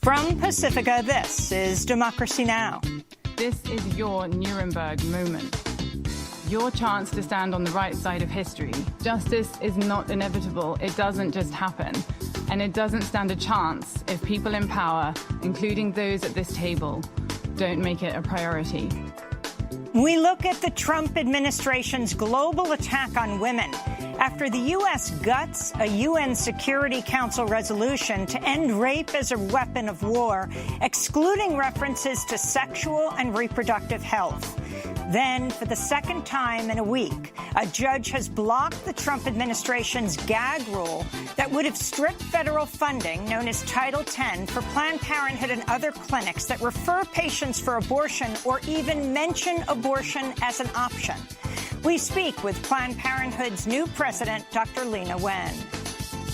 From Pacifica, this is Democracy Now! This is your Nuremberg moment. Your chance to stand on the right side of history. Justice is not inevitable. It doesn't just happen. And it doesn't stand a chance if people in power, including those at this table, don't make it a priority. We look at the Trump administration's global attack on women after the U.S. guts a UN Security Council resolution to end rape as a weapon of war, excluding references to sexual and reproductive health. Then, for the second time in a week, a judge has blocked the Trump administration's gag rule that would have stripped federal funding, known as Title X, for Planned Parenthood and other clinics that refer patients for abortion or even mention abortion as an option. We speak with Planned Parenthood's new president, Dr. Leana Wen.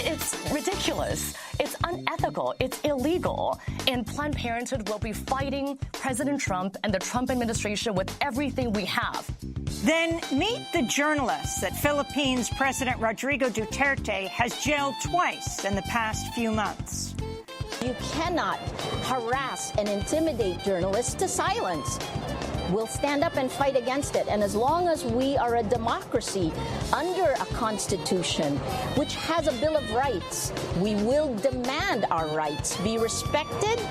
It's ridiculous. It's unethical. It's illegal. And Planned Parenthood will be fighting President Trump and the Trump administration with everything we have. Then meet the journalists that Philippines President Rodrigo Duterte has jailed twice in the past few months. You cannot harass and intimidate journalists to silence. We'll stand up and fight against it. And as long as we are a democracy under a constitution which has a Bill of Rights, we will demand our rights be respected.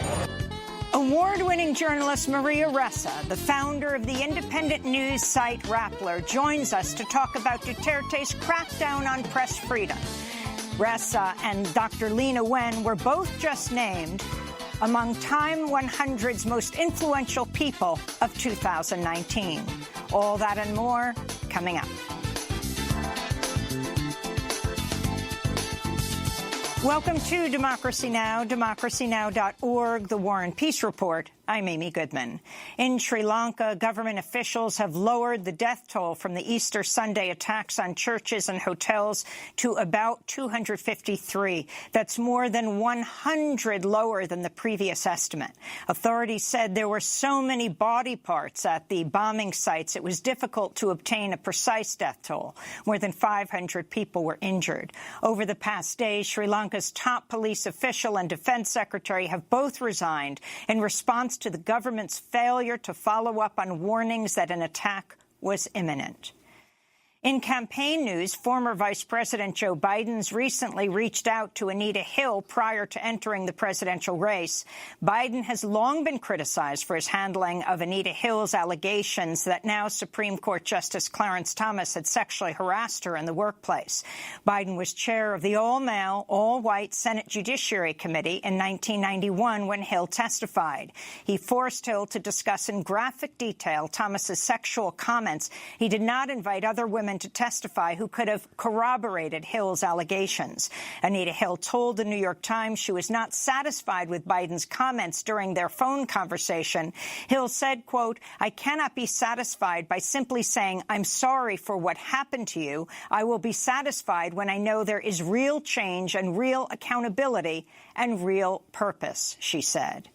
Award-winning journalist Maria Ressa, the founder of the independent news site Rappler, joins us to talk about Duterte's crackdown on press freedom. Ressa and Dr. Leana Wen were both just named among Time 100's most influential people of 2019. All that and more coming up. Welcome to Democracy Now!, democracynow.org, The War and Peace Report. I'm Amy Goodman. In Sri Lanka, government officials have lowered the death toll from the Easter Sunday attacks on churches and hotels to about 253. That's more than 100 lower than the previous estimate. Authorities said there were so many body parts at the bombing sites it was difficult to obtain a precise death toll. More than 500 people were injured. Over the past days, Sri Lanka's top police official and defense secretary have both resigned in response to the government's failure to follow up on warnings that an attack was imminent. In campaign news, former Vice President Joe Biden's recently reached out to Anita Hill prior to entering the presidential race. Biden has long been criticized for his handling of Anita Hill's allegations that now Supreme Court Justice Clarence Thomas had sexually harassed her in the workplace. Biden was chair of the all-male, all-white Senate Judiciary Committee in 1991 when Hill testified. He forced Hill to discuss in graphic detail Thomas's sexual comments. He did not invite other women to testify who could have corroborated Hill's allegations. Anita Hill told the New York Times she was not satisfied with Biden's comments during their phone conversation. Hill said, quote, "I cannot be satisfied by simply saying I'm sorry for what happened to you. I will be satisfied when I know there is real change and real accountability and real purpose," she said.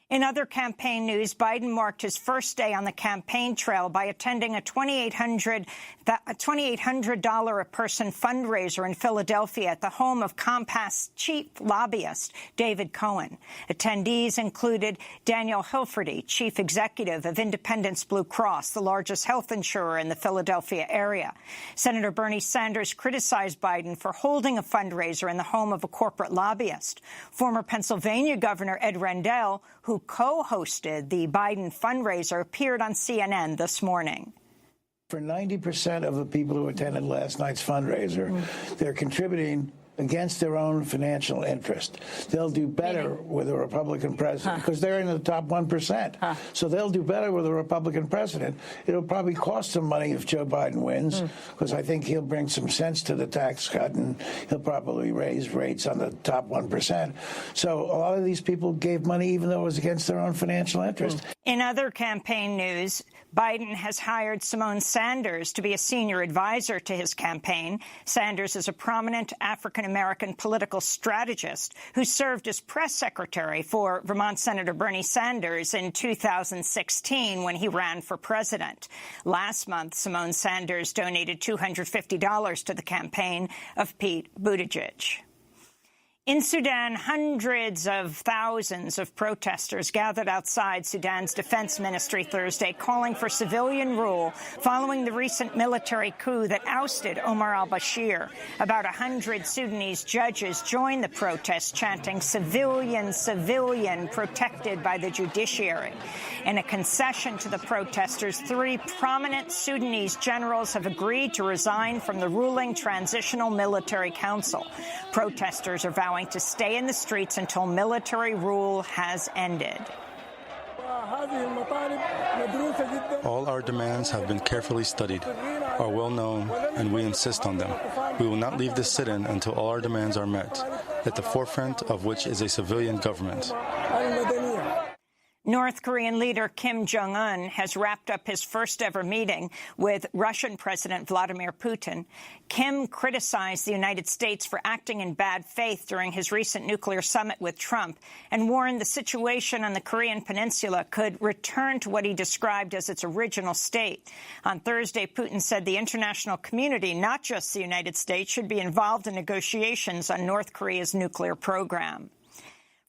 In other campaign news, Biden marked his first day on the campaign trail by attending a $2,800 a person fundraiser in Philadelphia at the home of Compass chief lobbyist David Cohen. Attendees included Daniel Hilferty, chief executive of Independence Blue Cross, the largest health insurer in the Philadelphia area. Senator Bernie Sanders criticized Biden for holding a fundraiser in the home of a corporate lobbyist. Former Pennsylvania Governor Ed Rendell, who co-hosted the Biden fundraiser, appeared on CNN this morning. For 90% of the people who attended last night's fundraiser, they're contributing against their own financial interest. They'll do better with a Republican president because they're in the top 1%. So they'll do better with a Republican president. It'll probably cost them money if Joe Biden wins because I think he'll bring some sense to the tax cut and he'll probably raise rates on the top 1%. So a lot of these people gave money even though it was against their own financial interest. In other campaign news, Biden has hired Simone Sanders to be a senior advisor to his campaign. Sanders is a prominent African-American political strategist who served as press secretary for Vermont Senator Bernie Sanders in 2016 when he ran for president. Last month, Simone Sanders donated $250 to the campaign of Pete Buttigieg. In Sudan, hundreds of thousands of protesters gathered outside Sudan's defense ministry Thursday, calling for civilian rule following the recent military coup that ousted Omar al-Bashir. About 100 Sudanese judges joined the protest, chanting, "Civilian, civilian, protected by the judiciary." In a concession to the protesters, 3 prominent Sudanese generals have agreed to resign from the ruling Transitional Military Council. Protesters are vowing to stay in the streets until military rule has ended. All our demands have been carefully studied, are well known, and we insist on them. We will not leave this sit-in until all our demands are met, at the forefront of which is a civilian government. North Korean leader Kim Jong-un has wrapped up his first-ever meeting with Russian President Vladimir Putin. Kim criticized the United States for acting in bad faith during his recent nuclear summit with Trump and warned the situation on the Korean peninsula could return to what he described as its original state. On Thursday, Putin said the international community, not just the United States, should be involved in negotiations on North Korea's nuclear program.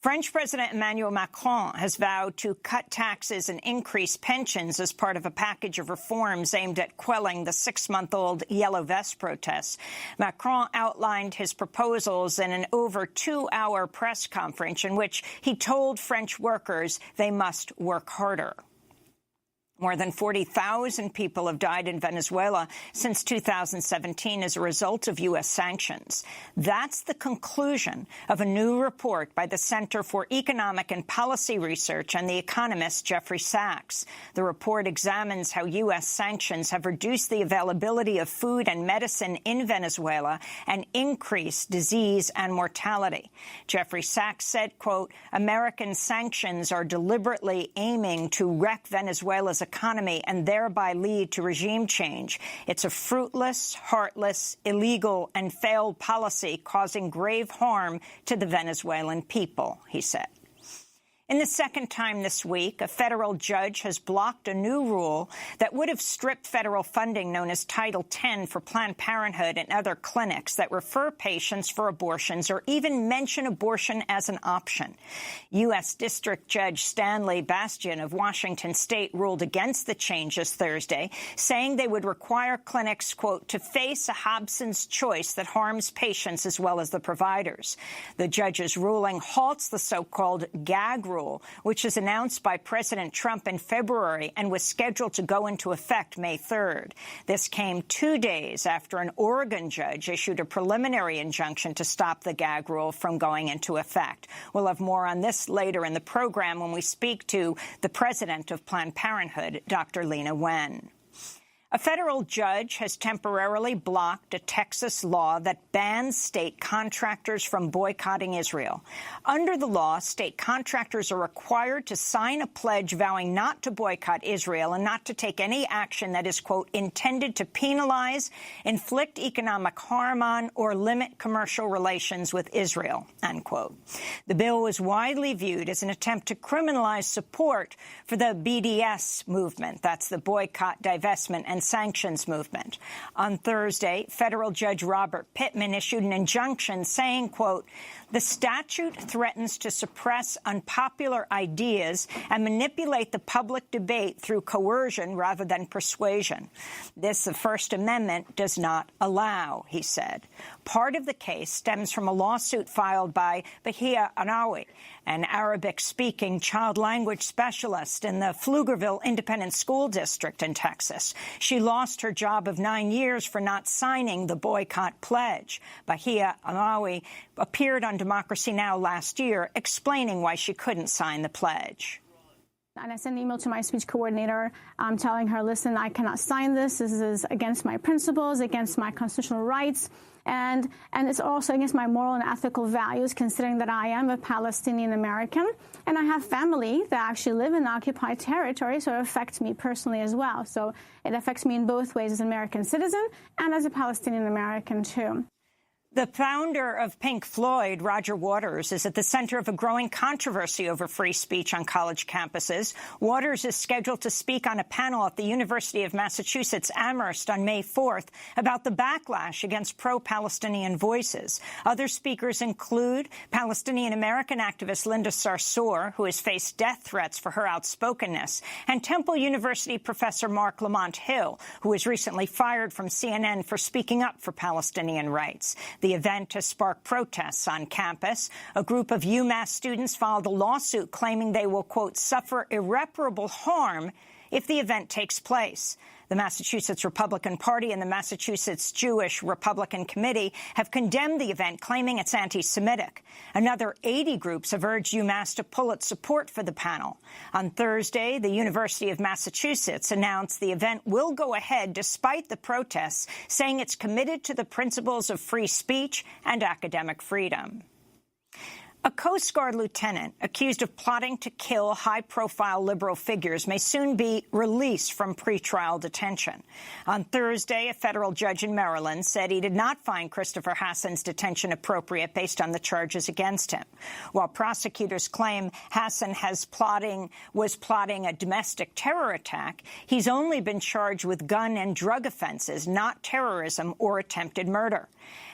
French President Emmanuel Macron has vowed to cut taxes and increase pensions as part of a package of reforms aimed at quelling the 6-month-old Yellow Vest protests. Macron outlined his proposals in an over 2-hour press conference in which he told French workers they must work harder. More than 40,000 people have died in Venezuela since 2017 as a result of U.S. sanctions. That's the conclusion of a new report by the Center for Economic and Policy Research and the economist Jeffrey Sachs. The report examines how U.S. sanctions have reduced the availability of food and medicine in Venezuela and increased disease and mortality. Jeffrey Sachs said, quote, "American sanctions are deliberately aiming to wreck Venezuela's economy and thereby lead to regime change. It's a fruitless, heartless, illegal, and failed policy causing grave harm to the Venezuelan people," he said. In the second time this week, a federal judge has blocked a new rule that would have stripped federal funding known as Title X for Planned Parenthood and other clinics that refer patients for abortions or even mention abortion as an option. U.S. District Judge Stanley Bastian of Washington State ruled against the changes Thursday, saying they would require clinics, quote, to face a Hobson's choice that harms patients as well as the providers. The judge's ruling halts the so-called gag rule, which was announced by President Trump in February and was scheduled to go into effect May 3rd. This came 2 days after an Oregon judge issued a preliminary injunction to stop the gag rule from going into effect. We'll have more on this later in the program when we speak to the president of Planned Parenthood, Dr. Lena Wen. A federal judge has temporarily blocked a Texas law that bans state contractors from boycotting Israel. Under the law, state contractors are required to sign a pledge vowing not to boycott Israel and not to take any action that is, quote, intended to penalize, inflict economic harm on, or limit commercial relations with Israel, unquote. The bill was widely viewed as an attempt to criminalize support for the BDS movement. That's the boycott, divestment, and sanctions movement. On Thursday, federal judge Robert Pittman issued an injunction saying, quote, the statute threatens to suppress unpopular ideas and manipulate the public debate through coercion rather than persuasion. This, the First Amendment does not allow, he said. Part of the case stems from a lawsuit filed by Bahia Anawi, an Arabic-speaking child language specialist in the Pflugerville Independent School District in Texas. She lost her job of 9 years for not signing the boycott pledge. Bahia Anawi appeared on Democracy Now! Last year explaining why she couldn't sign the pledge. And I sent an email to my speech coordinator telling her, listen, I cannot sign this. This is against my principles, against my constitutional rights, and it's also against my moral and ethical values, considering that I am a Palestinian American and I have family that actually live in occupied territory, so it affects me personally as well. So it affects me in both ways as an American citizen and as a Palestinian American, too. The founder of Pink Floyd, Roger Waters, is at the center of a growing controversy over free speech on college campuses. Waters is scheduled to speak on a panel at the University of Massachusetts Amherst on May 4th about the backlash against pro-Palestinian voices. Other speakers include Palestinian-American activist Linda Sarsour, who has faced death threats for her outspokenness, and Temple University professor Mark Lamont Hill, who was recently fired from CNN for speaking up for Palestinian rights. The event has sparked protests on campus. A group of UMass students filed a lawsuit claiming they will, quote, suffer irreparable harm if the event takes place. The Massachusetts Republican Party and the Massachusetts Jewish Republican Committee have condemned the event, claiming it's anti-Semitic. Another 80 groups have urged UMass to pull its support for the panel. On Thursday, the University of Massachusetts announced the event will go ahead despite the protests, saying it's committed to the principles of free speech and academic freedom. A Coast Guard lieutenant accused of plotting to kill high-profile liberal figures may soon be released from pretrial detention. On Thursday, a federal judge in Maryland said he did not find Christopher Hassan's detention appropriate based on the charges against him. While prosecutors claim Hassan was plotting a domestic terror attack, he's only been charged with gun and drug offenses, not terrorism or attempted murder.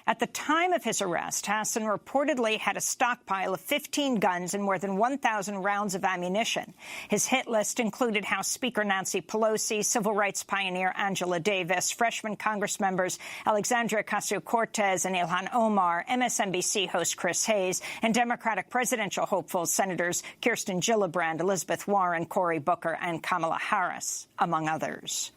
At the time of his arrest, Hassan reportedly had a stockpile of 15 guns and more than 1,000 rounds of ammunition. His hit list included House Speaker Nancy Pelosi, civil rights pioneer Angela Davis, freshman Congress members Alexandria Ocasio-Cortez and Ilhan Omar, MSNBC host Chris Hayes, and Democratic presidential hopefuls Senators Kirsten Gillibrand, Elizabeth Warren, Cory Booker, and Kamala Harris, among others.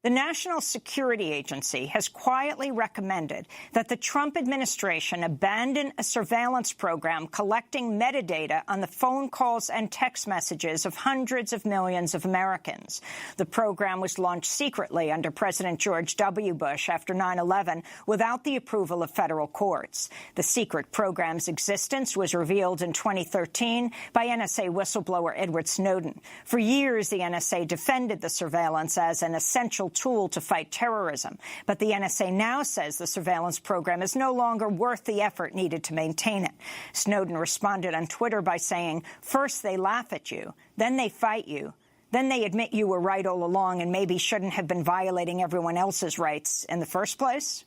The National Security Agency has quietly recommended that the Trump administration abandon a surveillance program collecting metadata on the phone calls and text messages of hundreds of millions of Americans. The program was launched secretly under President George W. Bush after 9/11 without the approval of federal courts. The secret program's existence was revealed in 2013 by NSA whistleblower Edward Snowden. For years, the NSA defended the surveillance as an essential tool to fight terrorism. But the NSA now says the surveillance program is no longer worth the effort needed to maintain it. Snowden responded on Twitter by saying, "First they laugh at you, then they fight you, then they admit you were right all along and maybe shouldn't have been violating everyone else's rights in the first place."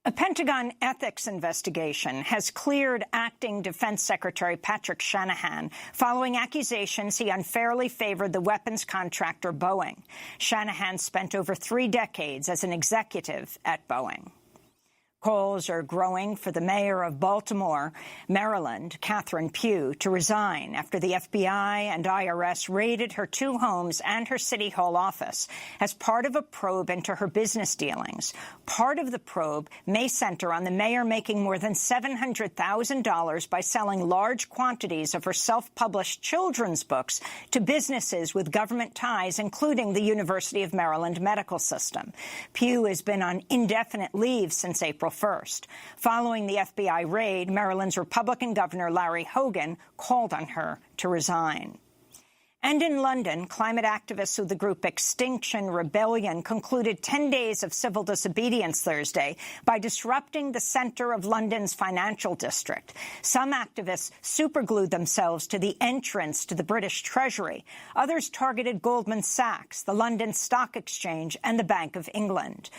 A Pentagon ethics investigation has cleared acting Defense Secretary Patrick Shanahan following accusations he unfairly favored the weapons contractor Boeing. Shanahan spent over 3 decades as an executive at Boeing. Calls are growing for the mayor of Baltimore, Maryland, Catherine Pugh, to resign after the FBI and IRS raided her 2 homes and her City Hall office as part of a probe into her business dealings. Part of the probe may center on the mayor making more than $700,000 by selling large quantities of her self-published children's books to businesses with government ties, including the University of Maryland Medical System. Pugh has been on indefinite leave since April 1st. Following the FBI raid, Maryland's Republican Governor Larry Hogan called on her to resign. And in London, climate activists of the group Extinction Rebellion concluded 10 days of civil disobedience Thursday by disrupting the centre of London's financial district. Some activists superglued themselves to the entrance to the British Treasury. Others targeted Goldman Sachs, the London Stock Exchange, and the Bank of England.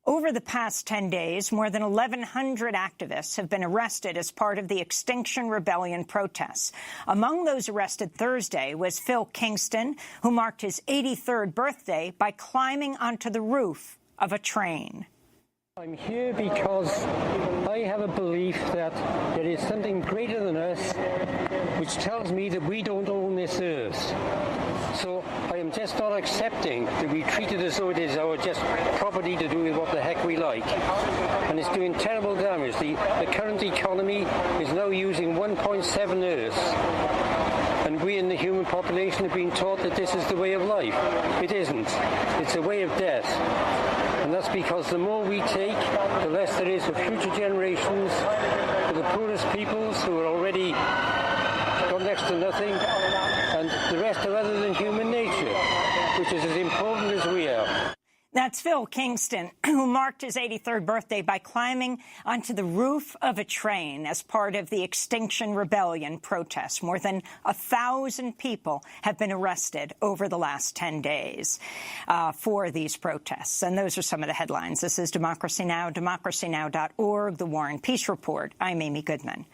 Over the past 10 days, more than 1,100 activists have been arrested as part of the Extinction Rebellion protests. Among those arrested Thursday was Phil Kingston, who marked his 83rd birthday by climbing onto the roof of a train. I'm here because I have a belief that there is something greater than us which tells me that we don't own this earth. So I am just not accepting to be treated as though it is our just property to do with what the heck we like. And it's doing terrible damage. The current economy is now using 1.7 Earths. And we in the human population have been taught that this is the way of life. It isn't. It's a way of death. And that's because the more we take, the less there is for future generations, for the poorest peoples who are already got next to nothing, and the rest are other than human nature, which is as important as we are. That's Phil Kingston, who marked his 83rd birthday by climbing onto the roof of a train as part of the Extinction Rebellion protests. More than 1,000 people have been arrested over the last 10 days for these protests. And those are some of the headlines. This is Democracy Now!, democracynow.org, The War and Peace Report. I'm Amy Goodman.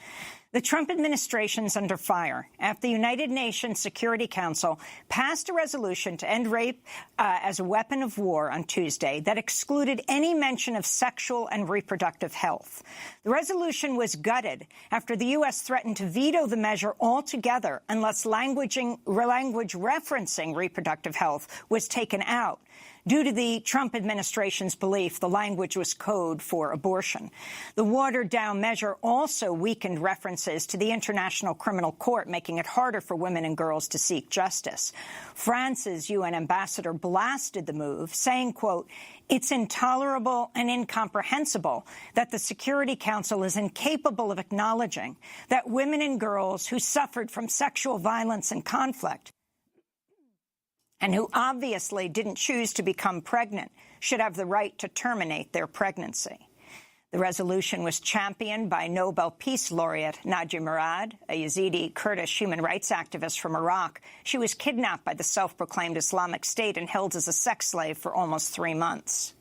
The Trump administration's under fire after the United Nations Security Council passed a resolution to end rape as a weapon of war on Tuesday that excluded any mention of sexual and reproductive health. The resolution was gutted after the U.S. threatened to veto the measure altogether unless language referencing reproductive health was taken out, due to the Trump administration's belief the language was code for abortion. The watered-down measure also weakened references to the International Criminal Court, making it harder for women and girls to seek justice. France's UN ambassador blasted the move, saying, quote, "It's intolerable and incomprehensible that the Security Council is incapable of acknowledging that women and girls who suffered from sexual violence and conflict and who obviously didn't choose to become pregnant should have the right to terminate their pregnancy." The resolution was championed by Nobel Peace Laureate Nadia Murad, a Yazidi Kurdish human rights activist from Iraq. She was kidnapped by the self-proclaimed Islamic State and held as a sex slave for almost 3 months.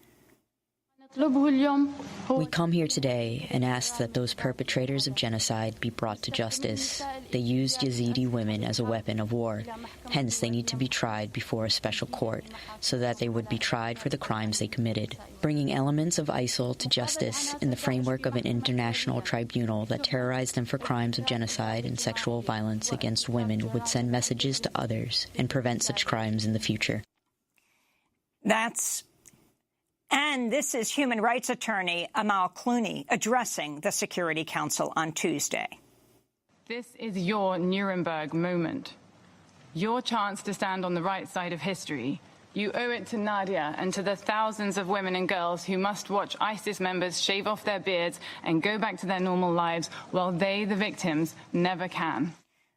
We come here today and ask that those perpetrators of genocide be brought to justice. They used Yazidi women as a weapon of war. Hence, they need to be tried before a special court so that they would be tried for the crimes they committed. Bringing elements of ISIL to justice in the framework of an international tribunal that terrorized them for crimes of genocide and sexual violence against women would send messages to others and prevent such crimes in the future. And this is human rights attorney Amal Clooney addressing the Security Council on Tuesday. This is your Nuremberg moment. Your chance to stand on the right side of history. You owe it to Nadia and to the thousands of women and girls who must watch ISIS members shave off their beards and go back to their normal lives while they, the victims, never can.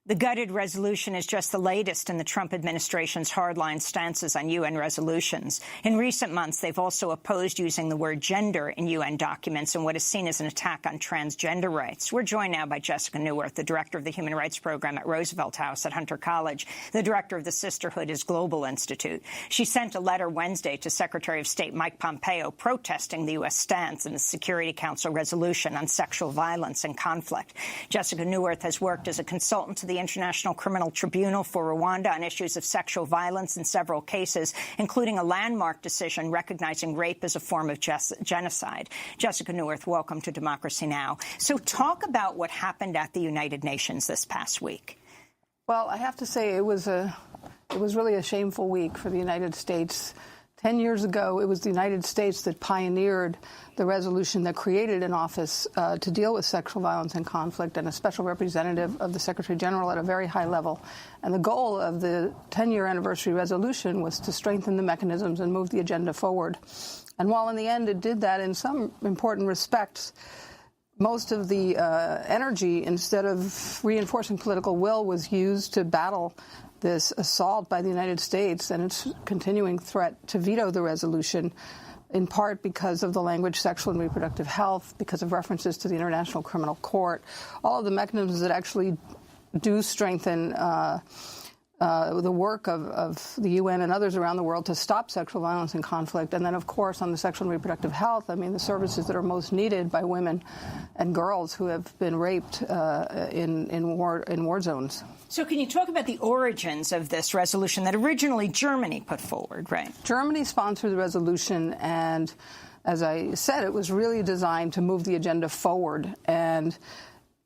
The gutted resolution is just the latest in the Trump administration's hardline stances on UN resolutions. In recent months, they've also opposed using the word gender in UN documents in what is seen as an attack on transgender rights. We're joined now by Jessica Neuwirth, the director of the Human Rights Program at Roosevelt House at Hunter College, the director of the Sisterhood Global Institute. She sent a letter Wednesday to Secretary of State Mike Pompeo protesting the U.S. stance in the Security Council resolution on sexual violence and conflict. Jessica Neuwirth has worked as a consultant to the International Criminal Tribunal for Rwanda on issues of sexual violence in several cases, including a landmark decision recognizing rape as a form of genocide. Jessica Neuwirth, welcome to Democracy Now! So talk about what happened at the United Nations this past week. Well, I have to say it was really a shameful week for the United States. 10 years ago, it was the United States that pioneered the resolution that created an office to deal with sexual violence and conflict and a special representative of the Secretary General at a very high level. And the goal of the 10-year anniversary resolution was to strengthen the mechanisms and move the agenda forward. And while in the end it did that in some important respects, most of the energy, instead of reinforcing political will, was used to battle this assault by the United States and its continuing threat to veto the resolution, in part because of the language sexual and reproductive health, because of references to the International Criminal Court, all of the mechanisms that actually do strengthen the work of the UN and others around the world to stop sexual violence and conflict. And then, of course, on the sexual and reproductive health, I mean, the services that are most needed by women and girls who have been raped in war zones. So can you talk about the origins of this resolution that originally Germany put forward, right? Germany sponsored the resolution, and as I said, it was really designed to move the agenda forward. And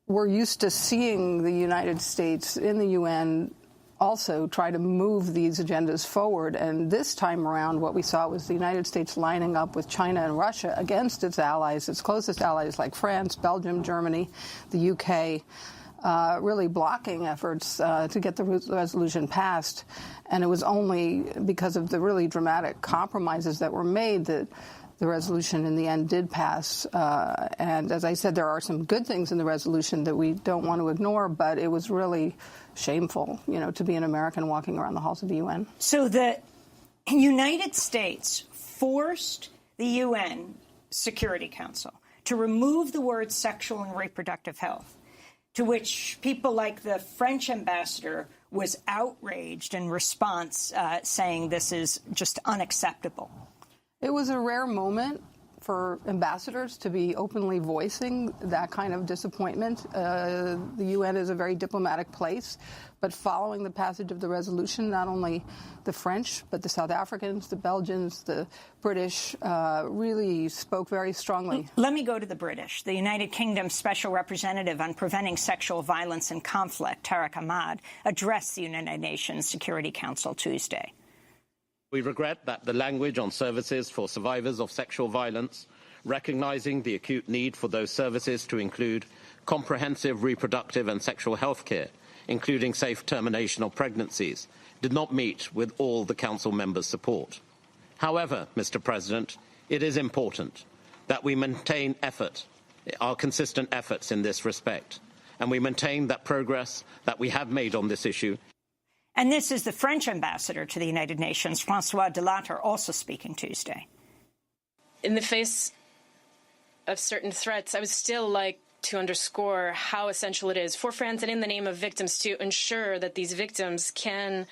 we're used to seeing the United States in the UN also try to move these agendas forward. And this time around, what we saw was the United States lining up with China and Russia against its allies, its closest allies like France, Belgium, Germany, the UK, really blocking efforts to get the resolution passed. And it was only because of the really dramatic compromises that were made that the resolution in the end did pass. And as I said, there are some good things in the resolution that we don't want to ignore, but it was really shameful, to be an American walking around the halls of the UN. So the United States forced the UN Security Council to remove the words sexual and reproductive health, to which people like the French ambassador was outraged in response, saying this is just unacceptable. It was a rare moment for ambassadors to be openly voicing that kind of disappointment. The UN is a very diplomatic place, but following the passage of the resolution, not only the French, but the South Africans, the Belgians, the British really spoke very strongly. Let me go to the British. The United Kingdom Special Representative on Preventing Sexual Violence and Conflict, Tariq Ahmad, addressed the United Nations Security Council Tuesday. We regret that the language on services for survivors of sexual violence, recognizing the acute need for those services to include comprehensive reproductive and sexual health care, including safe termination of pregnancies, did not meet with all the Council members' support. However, Mr. President, it is important that we maintain our consistent efforts in this respect, and we maintain that progress that we have made on this issue. And this is the French ambassador to the United Nations, François Delattre, also speaking Tuesday. In the face of certain threats, I would still like to underscore how essential it is for France and in the name of victims to ensure that these victims can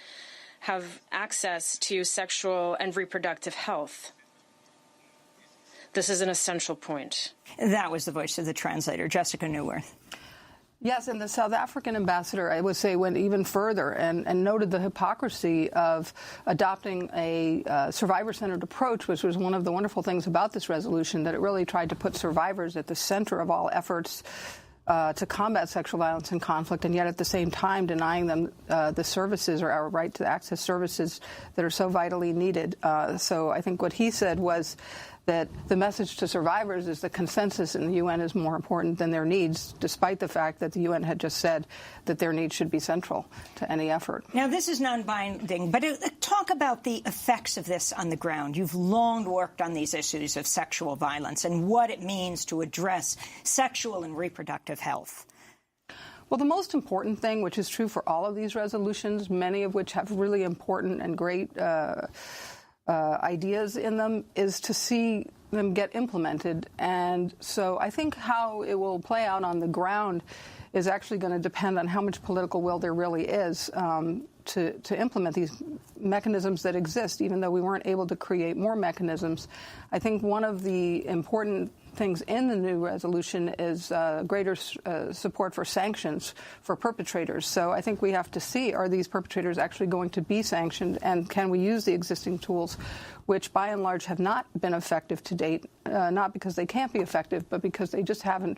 have access to sexual and reproductive health. This is an essential point. That was the voice of the translator, Jessica Newworth. Yes, and the South African ambassador, I would say, went even further and noted the hypocrisy of adopting a survivor-centered approach, which was one of the wonderful things about this resolution, that it really tried to put survivors at the center of all efforts to combat sexual violence and conflict, and yet at the same time denying them the services or our right to access services that are so vitally needed. So I think what he said was that the message to survivors is the consensus in the UN is more important than their needs, despite the fact that the UN had just said that their needs should be central to any effort. Now, this is non-binding, but talk about the effects of this on the ground. You've long worked on these issues of sexual violence and what it means to address sexual and reproductive health. Well, the most important thing, which is true for all of these resolutions, many of which have really important and great ideas in them, is to see them get implemented. And so I think how it will play out on the ground is actually going to depend on how much political will there really is to implement these mechanisms that exist, even though we weren't able to create more mechanisms. I think one of the important things in the new resolution is greater support for sanctions for perpetrators. So I think we have to see, are these perpetrators actually going to be sanctioned, and can we use the existing tools, which by and large have not been effective to date, not because they can't be effective, but because they just haven't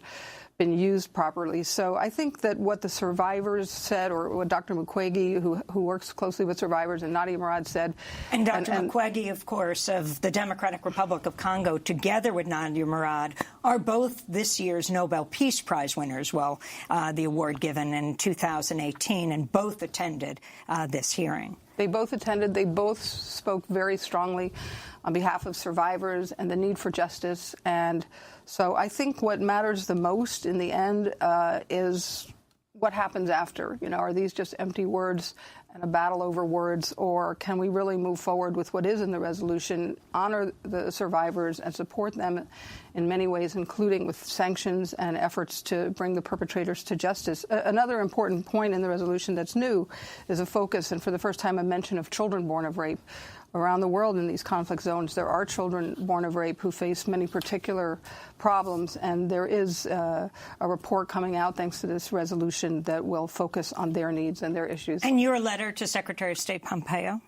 been used properly. So I think that what the survivors said, or what Dr. Mukwege, who works closely with survivors, and Nadia Murad said. And Dr. Mukwege, of course, of the Democratic Republic of Congo, together with Nadia Murad, are both this year's Nobel Peace Prize winners. Well, the award given in 2018, and both attended this hearing. They both attended. They both spoke very strongly on behalf of survivors and the need for justice. And so I think what matters the most in the end is what happens after. You know, are these just empty words and a battle over words, or can we really move forward with what is in the resolution, honor the survivors, and support them in many ways, including with sanctions and efforts to bring the perpetrators to justice? Another important point in the resolution that's new is a focus, and for the first time, a mention of children born of rape. Around the world in these conflict zones, there are children born of rape who face many particular problems, and there is a report coming out, thanks to this resolution, that will focus on their needs and their issues. And your letter to Secretary of State Pompeo?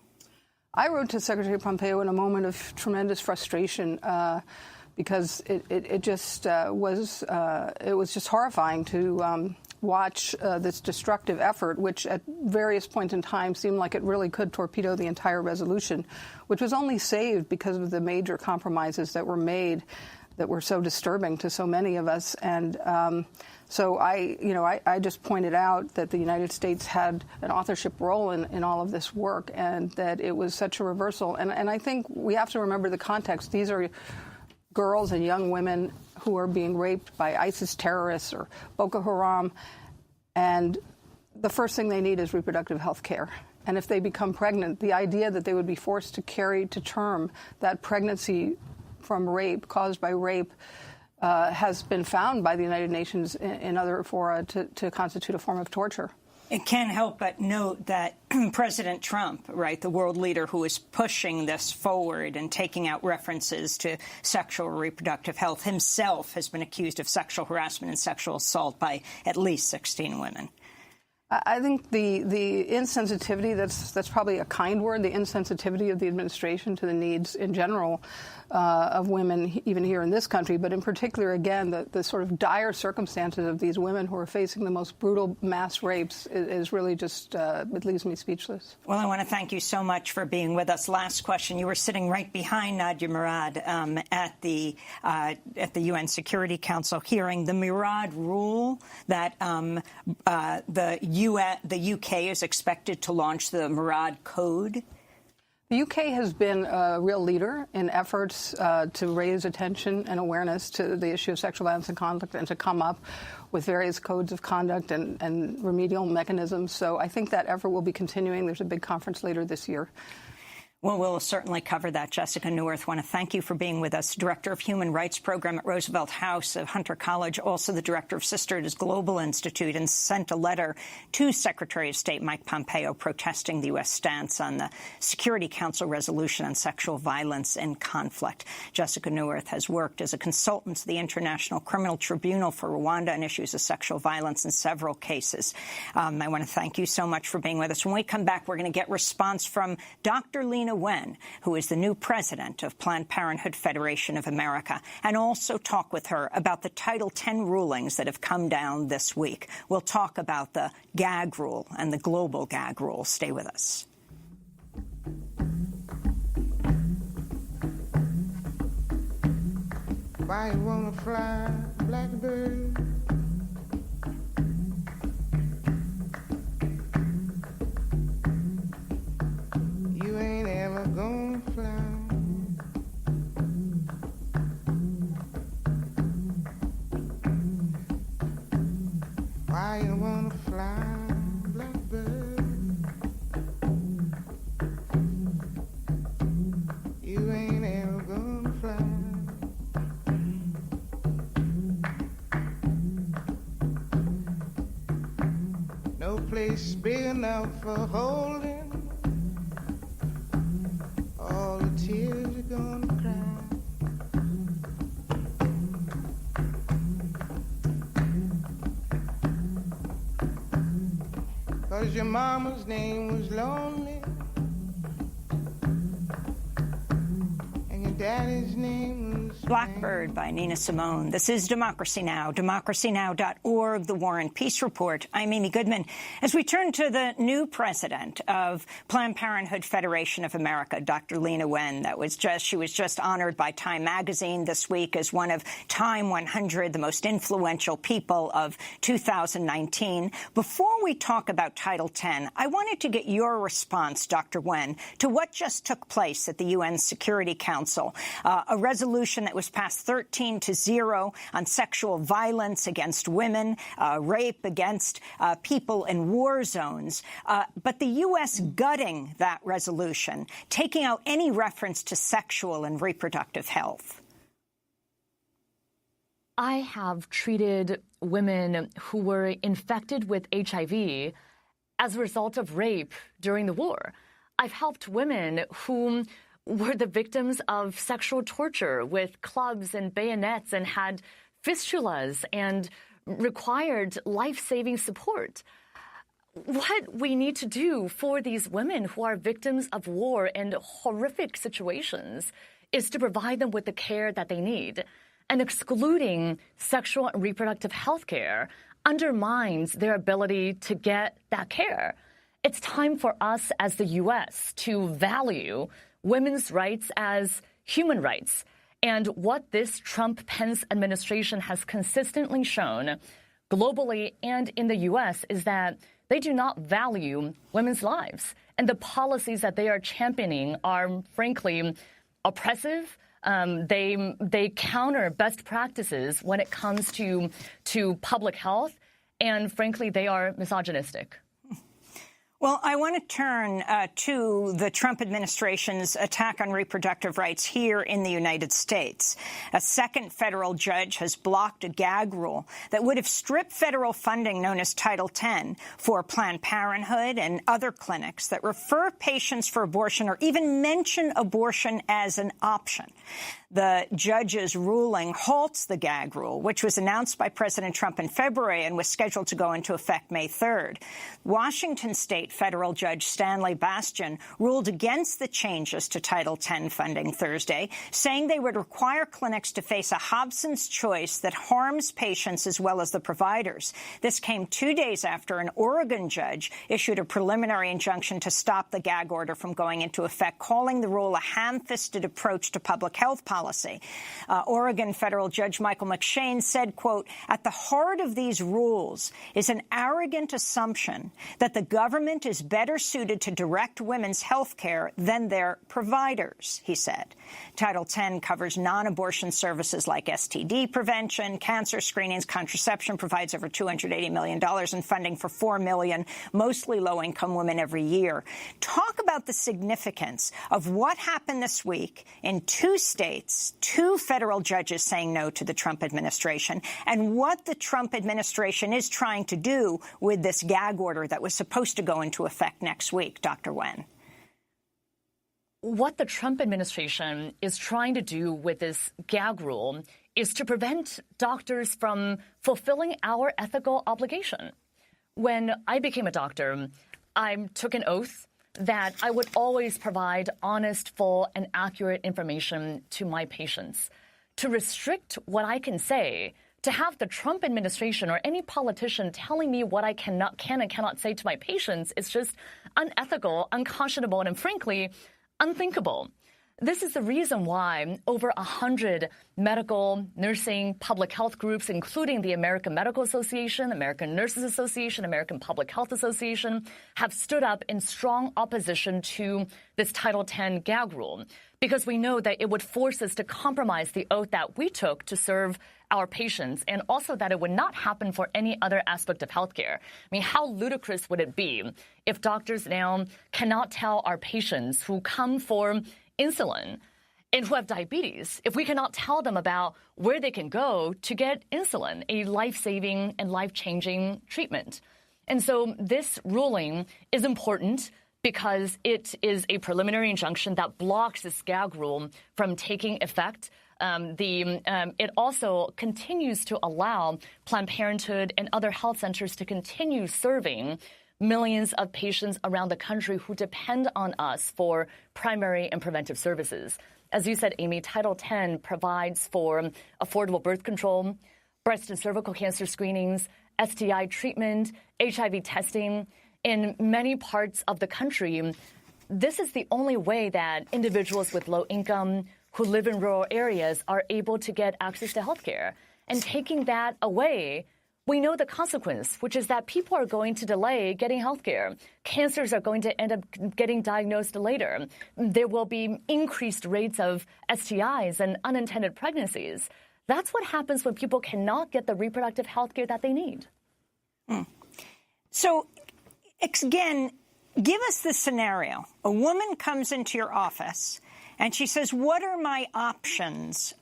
I wrote to Secretary Pompeo in a moment of tremendous frustration because it was just horrifying to watch this destructive effort, which at various points in time seemed like it really could torpedo the entire resolution, which was only saved because of the major compromises that were made that were so disturbing to so many of us. And so I just pointed out that the United States had an authorship role in all of this work, and that it was such a reversal. And I think we have to remember the context. These are girls and young women who are being raped by ISIS terrorists or Boko Haram, and the first thing they need is reproductive health care. And if they become pregnant, the idea that they would be forced to carry to term that pregnancy from rape, caused by rape, has been found by the United Nations in other fora to constitute a form of torture. It can't help but note that President Trump, right, the world leader who is pushing this forward and taking out references to sexual or reproductive health, himself has been accused of sexual harassment and sexual assault by at least 16 women. I think the insensitivity, that's probably a kind word, the insensitivity of the administration to the needs in general of women, even here in this country, but in particular, again, the sort of dire circumstances of these women who are facing the most brutal mass rapes is really just, it leaves me speechless. Well, I want to thank you so much for being with us. Last question. You were sitting right behind Nadia Murad at the UN Security Council hearing the Murad rule that the UK is expected to launch the Murad Code. The UK has been a real leader in efforts to raise attention and awareness to the issue of sexual violence and conflict and to come up with various codes of conduct and remedial mechanisms. So I think that effort will be continuing. There's a big conference later this year. Well, we'll certainly cover that. Jessica Neuwirth, I want to thank you for being with us. Director of Human Rights Program at Roosevelt House of Hunter College, also the director of Sisterhood's Global Institute, and sent a letter to Secretary of State Mike Pompeo protesting the U.S. stance on the Security Council resolution on sexual violence and conflict. Jessica Neuwirth has worked as a consultant to the International Criminal Tribunal for Rwanda on issues of sexual violence in several cases. I want to thank you so much for being with us. When we come back, we're going to get response from Dr. Lena Wen, who is the new president of Planned Parenthood Federation of America, and also talk with her about the Title X rulings that have come down this week. We'll talk about the gag rule and the global gag rule. Stay with us. Why you wanna fly, blackbird? You ain't ever gonna fly. Why you wanna fly, blackbird? You ain't ever gonna fly. No place big enough for holding. All the tears are gonna cry. 'Cause your mama's name was lonely, and your daddy's name was Blackbird by Nina Simone. This is Democracy Now!, democracynow.org, The War and Peace Report. I'm Amy Goodman. As we turn to the new president of Planned Parenthood Federation of America, Dr. Lena Wen, she was just honored by Time magazine this week as one of Time 100, the most influential people of 2019. Before we talk about Title X, I wanted to get your response, Dr. Wen, to what just took place at the UN Security Council, a resolution that was passed 13-0 on sexual violence against women, rape against people in war zones. But the U.S. gutting that resolution, taking out any reference to sexual and reproductive health. I have treated women who were infected with HIV as a result of rape during the war. I've helped women who were the victims of sexual torture with clubs and bayonets and had fistulas and required life-saving support. What we need to do for these women who are victims of war and horrific situations is to provide them with the care that they need. And excluding sexual and reproductive health care undermines their ability to get that care. It's time for us as the U.S. to value women's rights as human rights. And what this Trump-Pence administration has consistently shown globally and in the U.S. is that they do not value women's lives. And the policies that they are championing are, frankly, oppressive. They counter best practices when it comes to public health. And frankly, they are misogynistic. Well, I want to turn to the Trump administration's attack on reproductive rights here in the United States. A second federal judge has blocked a gag rule that would have stripped federal funding known as Title X for Planned Parenthood and other clinics that refer patients for abortion or even mention abortion as an option. The judge's ruling halts the gag rule, which was announced by President Trump in February and was scheduled to go into effect May 3rd. Washington State federal judge Stanley Bastian ruled against the changes to Title X funding Thursday, saying they would require clinics to face a Hobson's choice that harms patients as well as the providers. This came 2 days after an Oregon judge issued a preliminary injunction to stop the gag order from going into effect, calling the rule a ham-fisted approach to public health policy. Oregon federal judge Michael McShane said, quote, "At the heart of these rules is an arrogant assumption that the government is better suited to direct women's health care than their providers," he said. Title X covers non-abortion services like STD prevention, cancer screenings, contraception, provides over $280 million in funding for 4 million, mostly low-income women every year. Talk about the significance of what happened this week in 2 states, 2 federal judges saying no to the Trump administration, and what the Trump administration is trying to do with this gag order that was supposed to go into effect next week. Dr. Wen. What the Trump administration is trying to do with this gag rule is to prevent doctors from fulfilling our ethical obligation. When I became a doctor, I took an oath that I would always provide honest, full, and accurate information to my patients. To restrict what I can say, to have the Trump administration or any politician telling me what I can and cannot say to my patients is just unethical, unconscionable, and frankly, unthinkable. This is the reason why over 100 medical, nursing, public health groups, including the American Medical Association, American Nurses Association, American Public Health Association, have stood up in strong opposition to this Title X gag rule, because we know that it would force us to compromise the oath that we took to serve our patients, and also that it would not happen for any other aspect of healthcare. I mean, how ludicrous would it be if doctors now cannot tell our patients who come for insulin and who have diabetes, if we cannot tell them about where they can go to get insulin, a life-saving and life-changing treatment. And so this ruling is important because it is a preliminary injunction that blocks this gag rule from taking effect. It also continues to allow Planned Parenthood and other health centers to continue serving millions of patients around the country who depend on us for primary and preventive services. As you said, Amy, Title X provides for affordable birth control, breast and cervical cancer screenings, STI treatment, HIV testing. In many parts of the country, this is the only way that individuals with low income who live in rural areas are able to get access to health care. And taking that away, we know the consequence, which is that people are going to delay getting health care. Cancers are going to end up getting diagnosed later. There will be increased rates of STIs and unintended pregnancies. That's what happens when people cannot get the reproductive health care that they need. So, again, give us the scenario. A woman comes into your office and she says, what are my options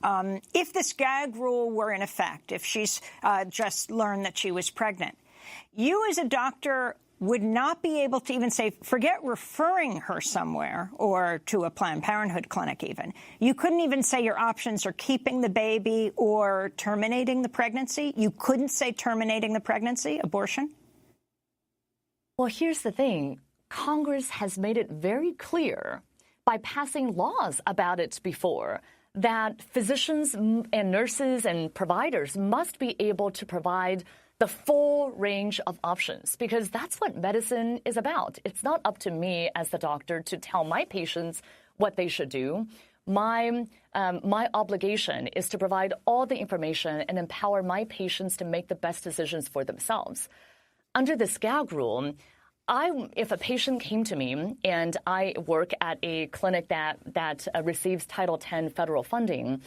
if this gag rule were in effect, if she's just learned that she was pregnant? You as a doctor would not be able to even say, forget referring her somewhere or to a Planned Parenthood clinic even. You couldn't even say your options are keeping the baby or terminating the pregnancy. You couldn't say terminating the pregnancy, abortion? Well, here's the thing. Congress has made it very clear by passing laws about it before that physicians and nurses and providers must be able to provide the full range of options, because that's what medicine is about. It's not up to me as the doctor to tell my patients what they should do. My obligation is to provide all the information and empower my patients to make the best decisions for themselves. Under this gag rule, if a patient came to me and I work at a clinic that receives Title X federal funding,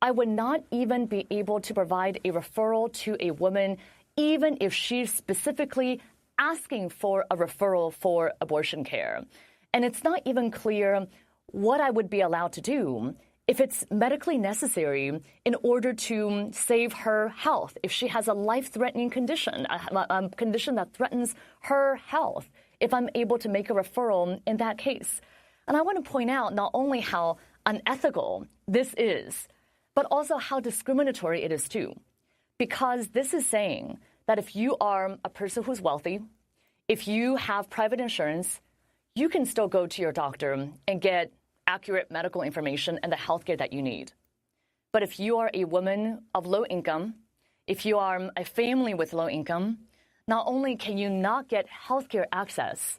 I would not even be able to provide a referral to a woman, even if she specifically asking for a referral for abortion care. And it's not even clear what I would be allowed to do if it's medically necessary in order to save her health, if she has a life-threatening condition, a condition that threatens her health, if I'm able to make a referral in that case. And I want to point out not only how unethical this is, but also how discriminatory it is too. Because this is saying that if you are a person who's wealthy, if you have private insurance, you can still go to your doctor and get accurate medical information and the health care that you need. But if you are a woman of low income, if you are a family with low income, not only can you not get health care access,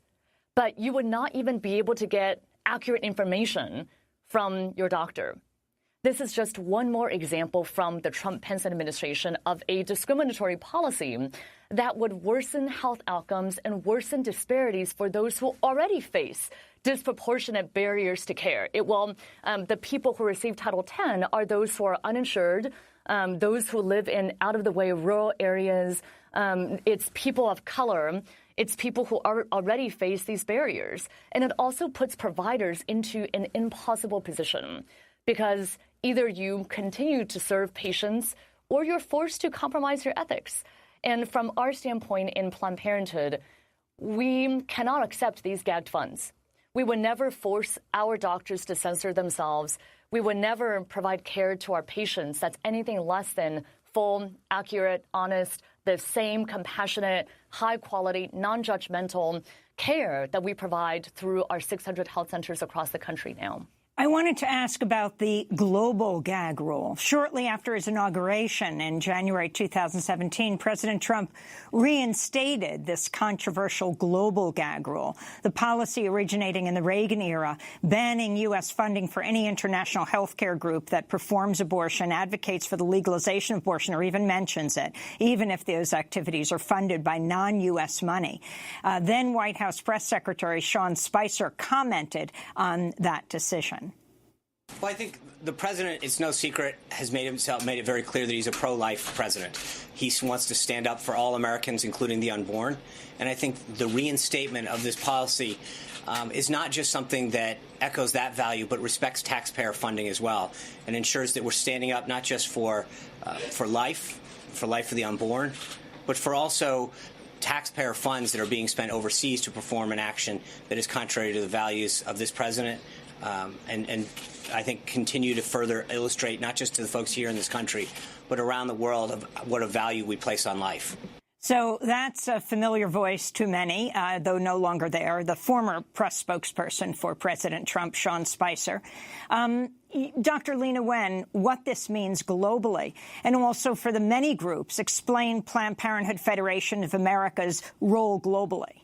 but you would not even be able to get accurate information from your doctor. This is just one more example from the Trump-Pence administration of a discriminatory policy that would worsen health outcomes and worsen disparities for those who already face disproportionate barriers to care. It will, the people who receive Title X are those who are uninsured, those who live in out-of-the-way rural areas. It's people of color. It's people who already face these barriers. And it also puts providers into an impossible position because either you continue to serve patients or you're forced to compromise your ethics. And from our standpoint in Planned Parenthood, we cannot accept these gagged funds. We would never force our doctors to censor themselves. We would never provide care to our patients that's anything less than full, accurate, honest, the same compassionate, high-quality, non-judgmental care that we provide through our 600 health centers across the country now. I wanted to ask about the global gag rule. Shortly after his inauguration in January 2017, President Trump reinstated this controversial global gag rule, the policy originating in the Reagan era, banning U.S. funding for any international health care group that performs abortion, advocates for the legalization of abortion, or even mentions it, even if those activities are funded by non-U.S. money. Then White House Press Secretary Sean Spicer commented on that decision. Well, I think the president, it's no secret, has made it very clear that he's a pro-life president. He wants to stand up for all Americans, including the unborn. And I think the reinstatement of this policy is not just something that echoes that value, but respects taxpayer funding as well, and ensures that we're standing up not just for life for the unborn, but for also taxpayer funds that are being spent overseas to perform an action that is contrary to the values of this president. And I think continue to further illustrate, not just to the folks here in this country, but around the world, of what a value we place on life. So that's a familiar voice to many, though no longer there, the former press spokesperson for President Trump, Sean Spicer. Dr. Lena Wen, what this means globally, and also for the many groups, explain Planned Parenthood Federation of America's role globally.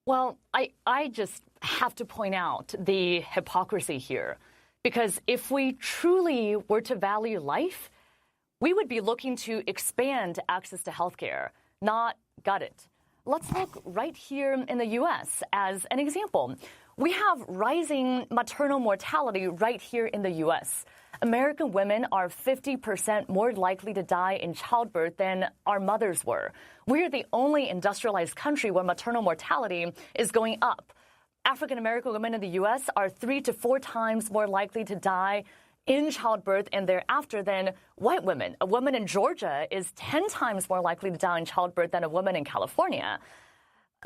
Well, I just have to point out the hypocrisy here, because if we truly were to value life, we would be looking to expand access to health care, not gut it. Let's look right here in the U.S. as an example. We have rising maternal mortality right here in the U.S. American women are 50% more likely to die in childbirth than our mothers were. We're the only industrialized country where maternal mortality is going up. African-American women in the U.S. are 3 to 4 times more likely to die in childbirth and thereafter than white women. A woman in Georgia is 10 times more likely to die in childbirth than a woman in California.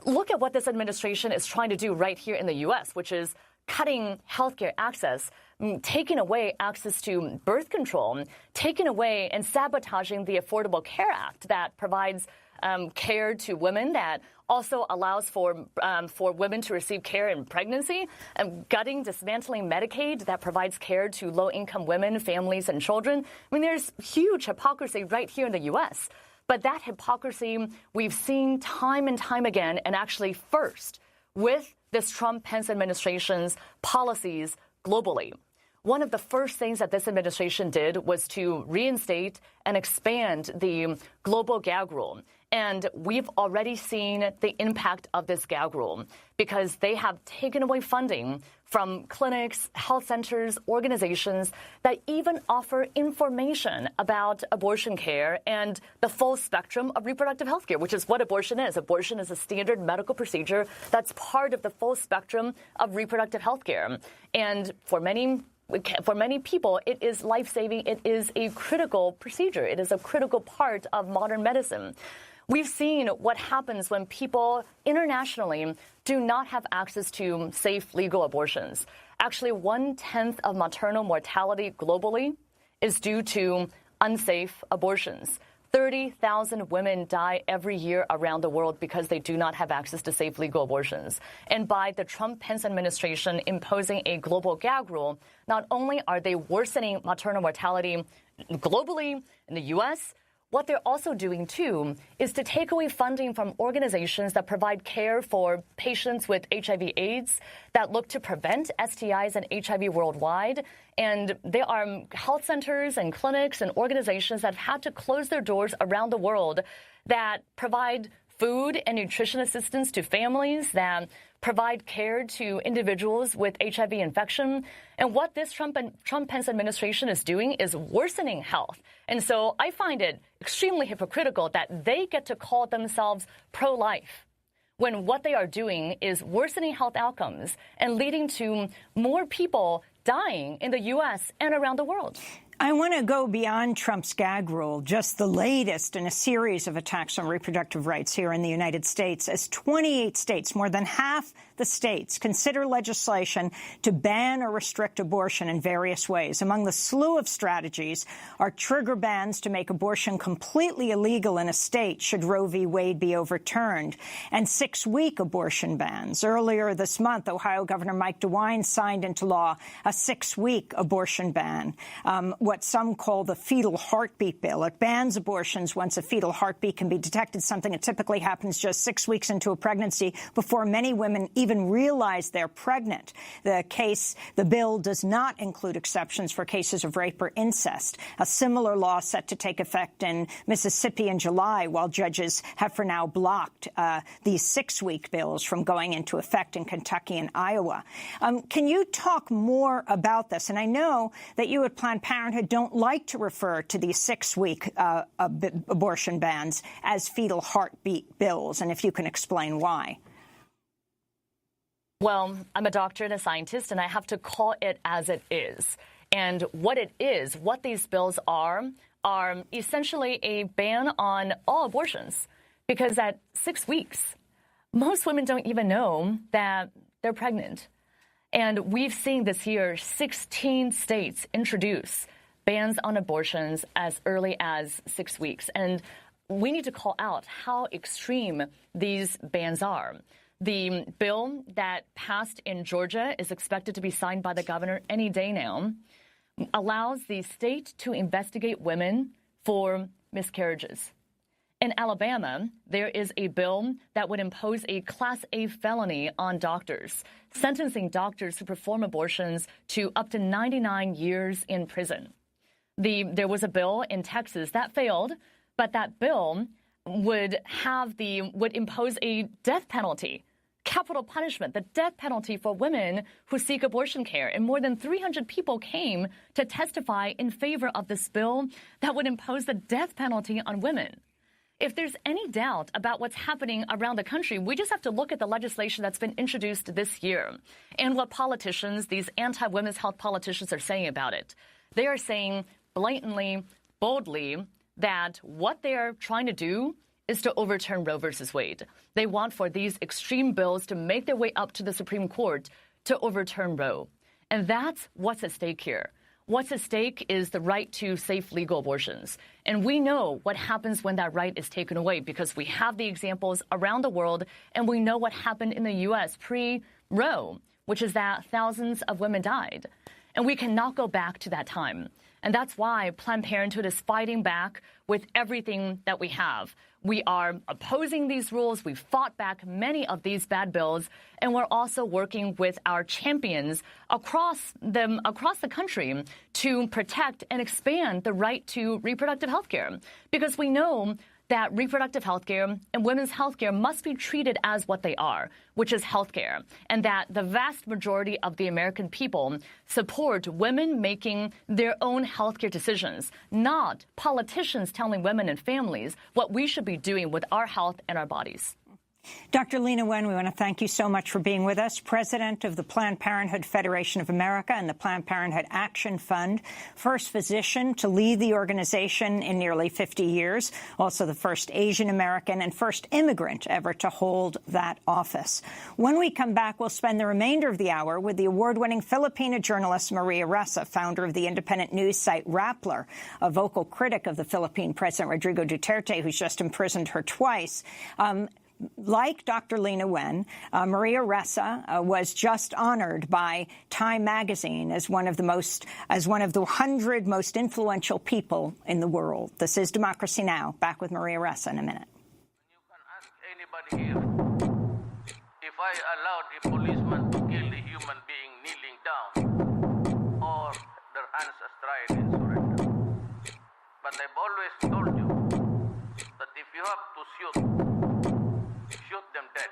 Look at what this administration is trying to do right here in the U.S., which is cutting healthcare access, taking away access to birth control, taking away and sabotaging the Affordable Care Act that provides care to women, that also allows for women to receive care in pregnancy, gutting, dismantling Medicaid that provides care to low-income women, families, and children. I mean, there's huge hypocrisy right here in the U.S., but that hypocrisy we've seen time and time again, and actually first with this Trump-Pence administration's policies globally. One of the first things that this administration did was to reinstate and expand the global gag rule. And we've already seen the impact of this gag rule because they have taken away funding from clinics, health centers, organizations that even offer information about abortion care and the full spectrum of reproductive health care, which is what abortion is. Abortion is a standard medical procedure that's part of the full spectrum of reproductive health care. And for many people, it is life-saving. It is a critical procedure. It is a critical part of modern medicine. We've seen what happens when people internationally do not have access to safe legal abortions. Actually, 1/10 of maternal mortality globally is due to unsafe abortions. 30,000 women die every year around the world because they do not have access to safe legal abortions. And by the Trump-Pence administration imposing a global gag rule, not only are they worsening maternal mortality globally in the U.S., what they're also doing, too, is to take away funding from organizations that provide care for patients with HIV/AIDS, that look to prevent STIs and HIV worldwide. And there are health centers and clinics and organizations that have had to close their doors around the world that provide food and nutrition assistance to families, that provide care to individuals with HIV infection. And what this Trump-Pence administration is doing is worsening health. And so I find it extremely hypocritical that they get to call themselves pro-life when what they are doing is worsening health outcomes and leading to more people dying in the U.S. and around the world. I want to go beyond Trump's gag rule, just the latest in a series of attacks on reproductive rights here in the United States, as 28 states, more than half the states, consider legislation to ban or restrict abortion in various ways. Among the slew of strategies are trigger bans to make abortion completely illegal in a state should Roe v. Wade be overturned, and 6-week abortion bans. Earlier this month, Ohio Governor Mike DeWine signed into law a 6-week abortion ban, what some call the fetal heartbeat bill. It bans abortions once a fetal heartbeat can be detected, something that typically happens just 6 weeks into a pregnancy before many women even realize they're pregnant. The bill does not include exceptions for cases of rape or incest. A similar law set to take effect in Mississippi in July, while judges have for now blocked these 6-week bills from going into effect in Kentucky and Iowa. Can you talk more about this? And I know that you at Planned Parenthood don't like to refer to these 6-week abortion bans as fetal heartbeat bills, and if you can explain why. Well, I'm a doctor and a scientist, and I have to call it as it is. And what it is, what these bills are essentially a ban on all abortions, because at 6 weeks, most women don't even know that they're pregnant. And we've seen this year 16 states introduce bans on abortions as early as 6 weeks. And we need to call out how extreme these bans are. The bill that passed in Georgia is expected to be signed by the governor any day now, allows the state to investigate women for miscarriages. In Alabama, there is a bill that would impose a Class A felony on doctors, sentencing doctors who perform abortions to up to 99 years in prison. There was a bill in Texas that failed, but that bill would impose a death penalty, capital punishment, the death penalty for women who seek abortion care. And more than 300 people came to testify in favor of this bill that would impose the death penalty on women. If there's any doubt about what's happening around the country, we just have to look at the legislation that's been introduced this year and what politicians, these anti-women's health politicians, are saying about it. They are saying blatantly, boldly, that what they're trying to do is to overturn Roe versus Wade. They want for these extreme bills to make their way up to the Supreme Court to overturn Roe. And that's what's at stake here. What's at stake is the right to safe legal abortions. And we know what happens when that right is taken away because we have the examples around the world, and we know what happened in the U.S. pre-Roe, which is that thousands of women died. And we cannot go back to that time. And that's why Planned Parenthood is fighting back with everything that we have. We are opposing these rules. We've fought back many of these bad bills, and we're also working with our champions across the country to protect and expand the right to reproductive health care. Because we know that reproductive health care and women's health care must be treated as what they are, which is health care, and that the vast majority of the American people support women making their own health care decisions, not politicians telling women and families what we should be doing with our health and our bodies. Dr. Leana Wen, we want to thank you so much for being with us, president of the Planned Parenthood Federation of America and the Planned Parenthood Action Fund, first physician to lead the organization in nearly 50 years, also the first Asian American and first immigrant ever to hold that office. When we come back, we'll spend the remainder of the hour with the award-winning Filipina journalist Maria Ressa, founder of the independent news site Rappler, a vocal critic of the Philippine President Rodrigo Duterte, who's just imprisoned her twice. Like Dr. Leana Wen, Maria Ressa was just honored by Time magazine as one of the 100 most influential people in the world. This is Democracy Now! Back with Maria Ressa in a minute. You can ask anybody here, if I allowed a policeman to kill a human being kneeling down, or their ancestral insurrection. But I've always told you that if you have to shoot them dead.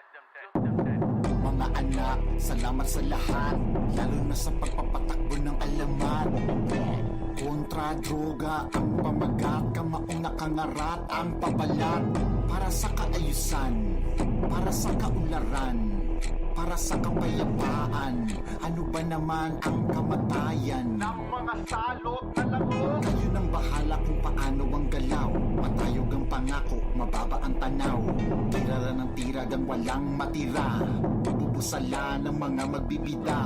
Mga anak, salamat sa lahat, lalo na sa pagpapatakbo ng alamat. Kontra droga ang pamagat, kamaong nakangarat ang pabalat. Para sa kaayusan, para sa kaunlaran, para sa kapayapaan. Ano ba naman ang kamatayan ng mga salot na lago? Kayo nang bahala kung paano ang galaw. Matayog ang pangako, mababa ang tanaw. Tira ng tiragang walang matira. Bubusala ng mga magbibida.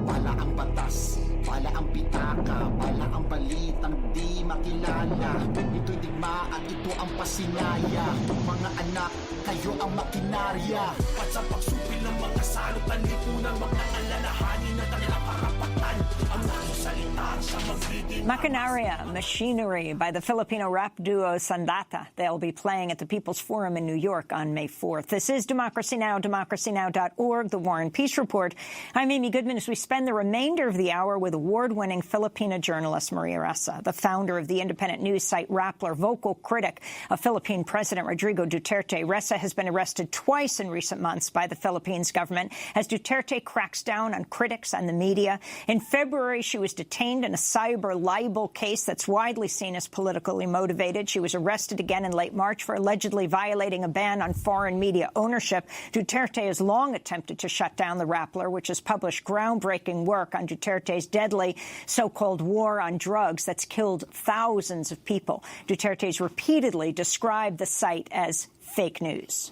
Bala ang batas, bala ang pitaka, bala ang balitang di makilala. Ito'y digma at ito ang pasinaya. Mga anak, kayo ang makinarya. At sa pagsupil ng mga salutan, lipunan, mga alalahanin na kanilang karapatan. Ang nakasalita sa magiging... Maquinaria, Machinery by the Filipino rap duo Sandata. They'll be playing at the People's Forum in New York on May 4th. This is Democracy Now!, democracynow.org, The War and Peace Report. I'm Amy Goodman as we spend the remainder of the hour with award-winning Filipina journalist Maria Ressa, the founder of the independent news site Rappler, vocal critic of Philippine President Rodrigo Duterte. Ressa has been arrested twice in recent months by the Philippines government as Duterte cracks down on critics and the media. In February, she was detained in a cyber libel case that's widely seen as politically motivated. She was arrested again in late March for allegedly violating a ban on foreign media ownership. Duterte has long attempted to shut down the Rappler, which has published groundbreaking work on Duterte's deadly so-called war on drugs that's killed thousands of people. Duterte's repeatedly described the site as fake news.